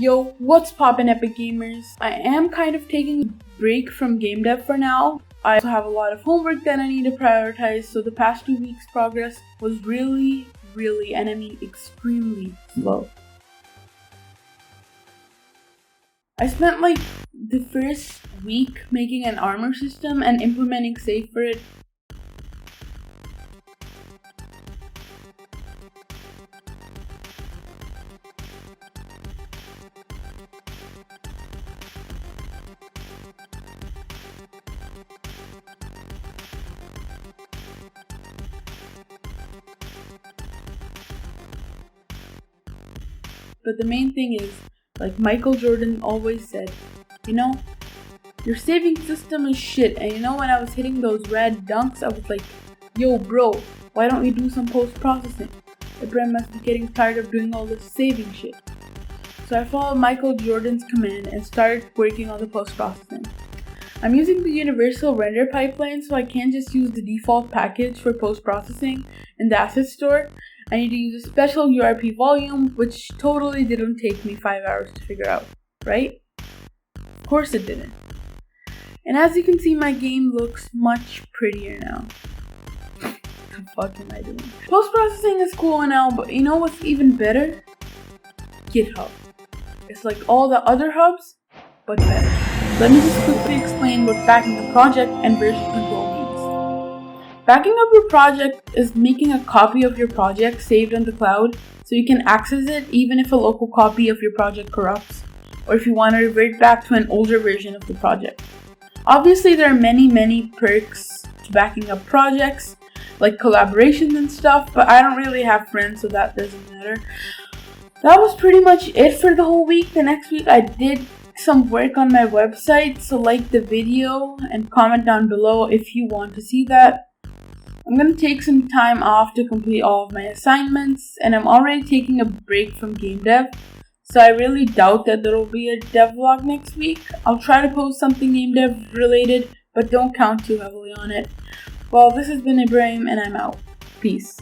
Yo, what's poppin' Epic Gamers? I am kind of taking a break from game dev for now. I also have a lot of homework that I need to prioritize, so the past 2 weeks' progress was really, and I mean extremely slow. I spent like the first week making an Armour system and implementing safe for it. But the main thing is, like Michael Jordan always said, you know, your saving system is shit. And you know, when I was hitting those red dunks, I was like, yo bro, why don't we do some post-processing? The brain must be getting tired of doing all this saving shit. So I followed Michael Jordan's command and started working on the post-processing. I'm using the universal render pipeline, so I can't just use the default package for post-processing in the asset store. I need to use a special URP volume, which totally didn't take me 5 hours to figure out, right? Of course it didn't. And as you can see, my game looks much prettier now. What the fuck am I doing? Post-processing is cool and all, but you know what's even better? GitHub. It's like all the other hubs, but better. Let me just quickly explain what backing a project and version control means. Backing up your project is making a copy of your project saved on the cloud so you can access it even if a local copy of your project corrupts, or if you want to revert back to an older version of the project. Obviously, there are many perks to backing up projects, like collaborations and stuff, but I don't really have friends, so that doesn't matter. That was pretty much it for the whole week. The next week I did some work on my website, so like the video and comment down below if you want to see that. I'm gonna take some time off to complete all of my assignments, and I'm already taking a break from game dev, so I really doubt that there will be a devlog next week. I'll try to post something game dev related, but don't count too heavily on it. Well, this has been Ibrahim, and I'm out. Peace.